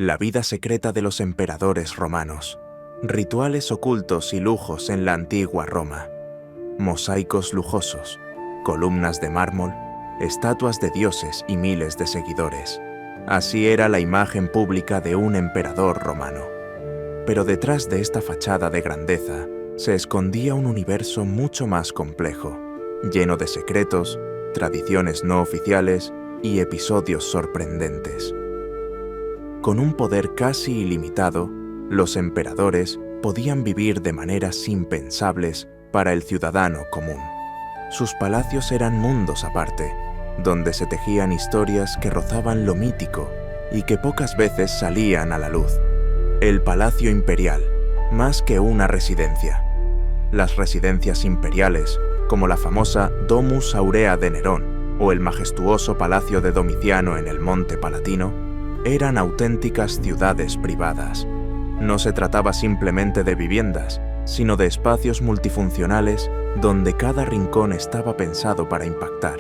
La vida secreta de los emperadores romanos, rituales ocultos y lujos en la antigua Roma, mosaicos lujosos, columnas de mármol, estatuas de dioses y miles de seguidores. Así era la imagen pública de un emperador romano. Pero detrás de esta fachada de grandeza se escondía un universo mucho más complejo, lleno de secretos, tradiciones no oficiales y episodios sorprendentes. Con un poder casi ilimitado, los emperadores podían vivir de maneras impensables para el ciudadano común. Sus palacios eran mundos aparte, donde se tejían historias que rozaban lo mítico y que pocas veces salían a la luz. El Palacio Imperial, más que una residencia. Las residencias imperiales, como la famosa Domus Aurea de Nerón o el majestuoso Palacio de Domiciano en el Monte Palatino, eran auténticas ciudades privadas. No se trataba simplemente de viviendas, sino de espacios multifuncionales donde cada rincón estaba pensado para impactar.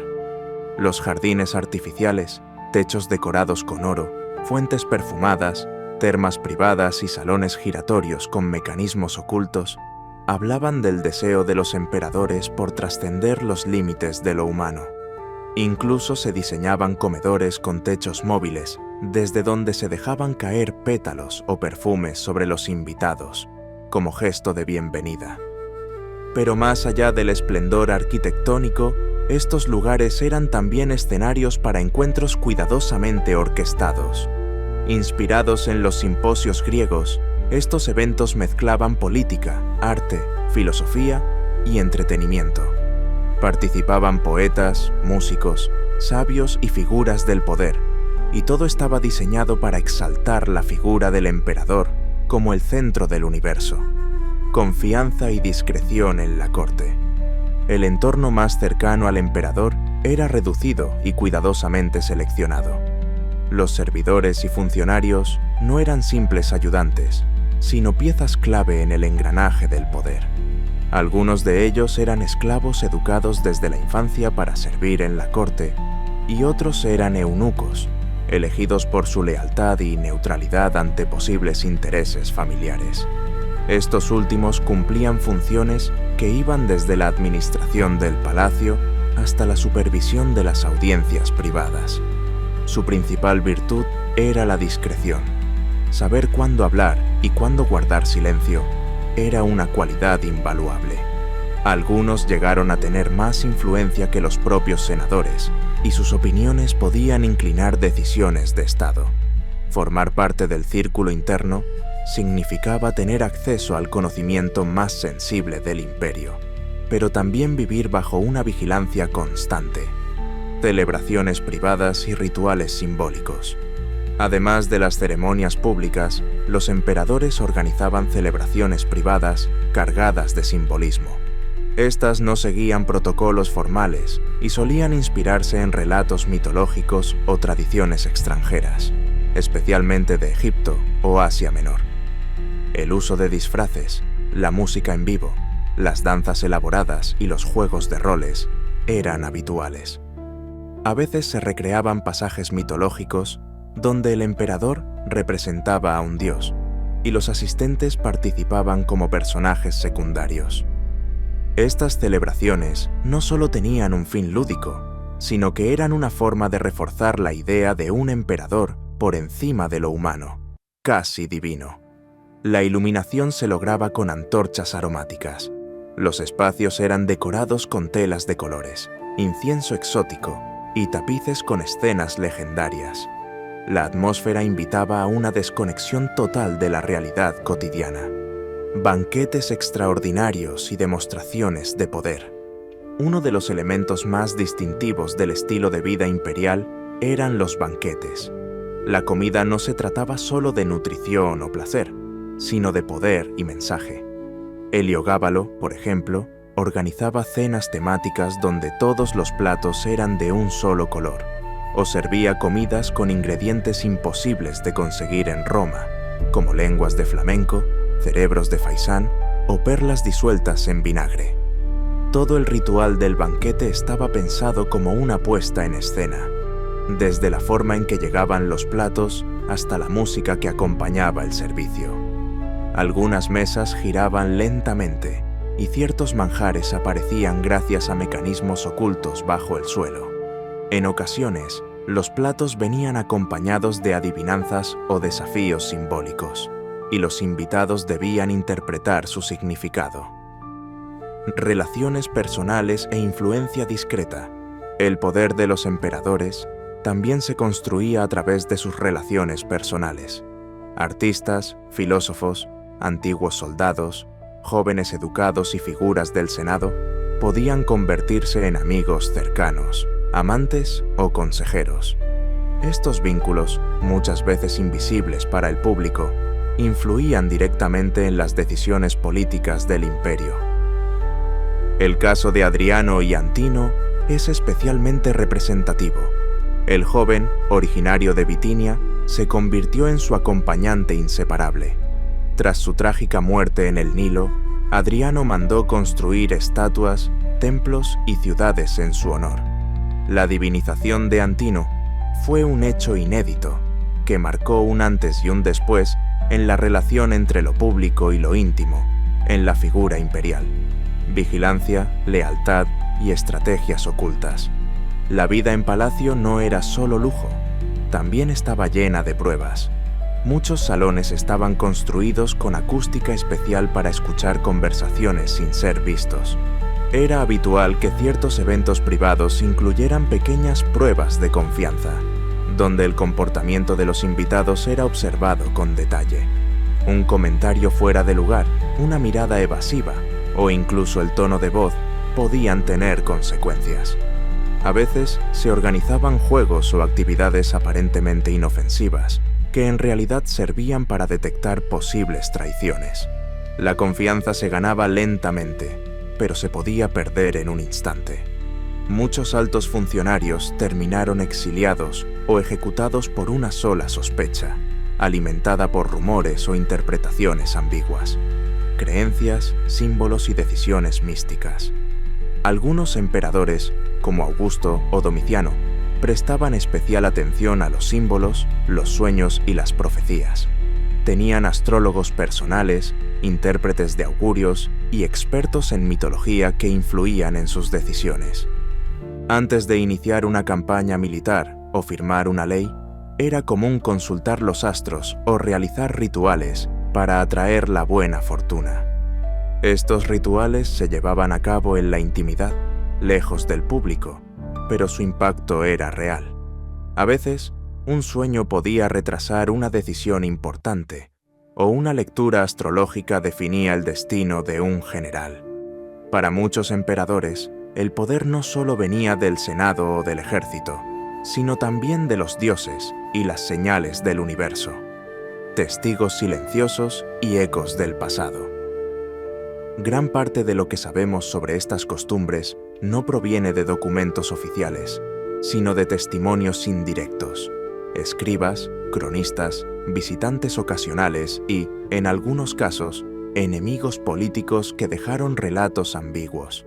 Los jardines artificiales, techos decorados con oro, fuentes perfumadas, termas privadas y salones giratorios con mecanismos ocultos, hablaban del deseo de los emperadores por trascender los límites de lo humano. Incluso se diseñaban comedores con techos móviles, desde donde se dejaban caer pétalos o perfumes sobre los invitados, como gesto de bienvenida. Pero más allá del esplendor arquitectónico, estos lugares eran también escenarios para encuentros cuidadosamente orquestados. Inspirados en los simposios griegos, estos eventos mezclaban política, arte, filosofía y entretenimiento. Participaban poetas, músicos, sabios y figuras del poder, y todo estaba diseñado para exaltar la figura del emperador como el centro del universo. Confianza y discreción en la corte. El entorno más cercano al emperador era reducido y cuidadosamente seleccionado. Los servidores y funcionarios no eran simples ayudantes, sino piezas clave en el engranaje del poder. Algunos de ellos eran esclavos educados desde la infancia para servir en la corte, y otros eran eunucos, elegidos por su lealtad y neutralidad ante posibles intereses familiares. Estos últimos cumplían funciones que iban desde la administración del palacio hasta la supervisión de las audiencias privadas. Su principal virtud era la discreción. Saber cuándo hablar y cuándo guardar silencio era una cualidad invaluable. Algunos llegaron a tener más influencia que los propios senadores, y sus opiniones podían inclinar decisiones de Estado. Formar parte del círculo interno significaba tener acceso al conocimiento más sensible del imperio, pero también vivir bajo una vigilancia constante. Celebraciones privadas y rituales simbólicos. Además de las ceremonias públicas, los emperadores organizaban celebraciones privadas cargadas de simbolismo. Estas no seguían protocolos formales y solían inspirarse en relatos mitológicos o tradiciones extranjeras, especialmente de Egipto o Asia Menor. El uso de disfraces, la música en vivo, las danzas elaboradas y los juegos de roles eran habituales. A veces se recreaban pasajes mitológicos donde el emperador representaba a un dios y los asistentes participaban como personajes secundarios. Estas celebraciones no solo tenían un fin lúdico, sino que eran una forma de reforzar la idea de un emperador por encima de lo humano, casi divino. La iluminación se lograba con antorchas aromáticas. Los espacios eran decorados con telas de colores, incienso exótico y tapices con escenas legendarias. La atmósfera invitaba a una desconexión total de la realidad cotidiana. Banquetes extraordinarios y demostraciones de poder. Uno de los elementos más distintivos del estilo de vida imperial eran los banquetes. La comida no se trataba solo de nutrición o placer, sino de poder y mensaje. Heliogábalo, por ejemplo, organizaba cenas temáticas donde todos los platos eran de un solo color, o servía comidas con ingredientes imposibles de conseguir en Roma, como lenguas de flamenco, cerebros de faisán o perlas disueltas en vinagre. Todo el ritual del banquete estaba pensado como una puesta en escena, desde la forma en que llegaban los platos hasta la música que acompañaba el servicio. Algunas mesas giraban lentamente y ciertos manjares aparecían gracias a mecanismos ocultos bajo el suelo. En ocasiones, los platos venían acompañados de adivinanzas o desafíos simbólicos, y los invitados debían interpretar su significado. Relaciones personales e influencia discreta. El poder de los emperadores también se construía a través de sus relaciones personales. Artistas, filósofos, antiguos soldados, jóvenes educados y figuras del Senado podían convertirse en amigos cercanos, amantes o consejeros. Estos vínculos, muchas veces invisibles para el público, influían directamente en las decisiones políticas del imperio. El caso de Adriano y Antino es especialmente representativo. El joven, originario de Bitinia, se convirtió en su acompañante inseparable. Tras su trágica muerte en el Nilo, Adriano mandó construir estatuas, templos y ciudades en su honor. La divinización de Antino fue un hecho inédito que marcó un antes y un después en la relación entre lo público y lo íntimo, en la figura imperial. Vigilancia, lealtad y estrategias ocultas. La vida en palacio no era solo lujo, también estaba llena de pruebas. Muchos salones estaban construidos con acústica especial para escuchar conversaciones sin ser vistos. Era habitual que ciertos eventos privados incluyeran pequeñas pruebas de confianza, donde el comportamiento de los invitados era observado con detalle. Un comentario fuera de lugar, una mirada evasiva o incluso el tono de voz podían tener consecuencias. A veces se organizaban juegos o actividades aparentemente inofensivas, que en realidad servían para detectar posibles traiciones. La confianza se ganaba lentamente, pero se podía perder en un instante. Muchos altos funcionarios terminaron exiliados o ejecutados por una sola sospecha, alimentada por rumores o interpretaciones ambiguas, creencias, símbolos y decisiones místicas. Algunos emperadores, como Augusto o Domiciano, prestaban especial atención a los símbolos, los sueños y las profecías. Tenían astrólogos personales, intérpretes de augurios y expertos en mitología que influían en sus decisiones. Antes de iniciar una campaña militar o firmar una ley, era común consultar los astros o realizar rituales para atraer la buena fortuna. Estos rituales se llevaban a cabo en la intimidad, lejos del público, pero su impacto era real. A veces, un sueño podía retrasar una decisión importante, o una lectura astrológica definía el destino de un general. Para muchos emperadores, el poder no solo venía del Senado o del ejército, sino también de los dioses y las señales del universo, testigos silenciosos y ecos del pasado. Gran parte de lo que sabemos sobre estas costumbres no proviene de documentos oficiales, sino de testimonios indirectos, escribas, cronistas, visitantes ocasionales y, en algunos casos, enemigos políticos que dejaron relatos ambiguos.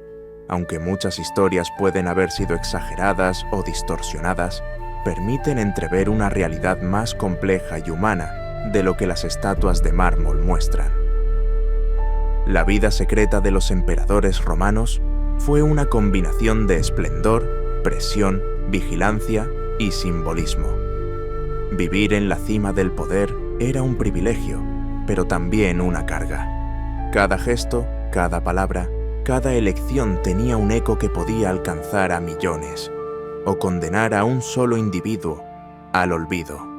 Aunque muchas historias pueden haber sido exageradas o distorsionadas, permiten entrever una realidad más compleja y humana de lo que las estatuas de mármol muestran. La vida secreta de los emperadores romanos fue una combinación de esplendor, presión, vigilancia y simbolismo. Vivir en la cima del poder era un privilegio, pero también una carga. Cada gesto, cada palabra, cada elección tenía un eco que podía alcanzar a millones, o condenar a un solo individuo al olvido.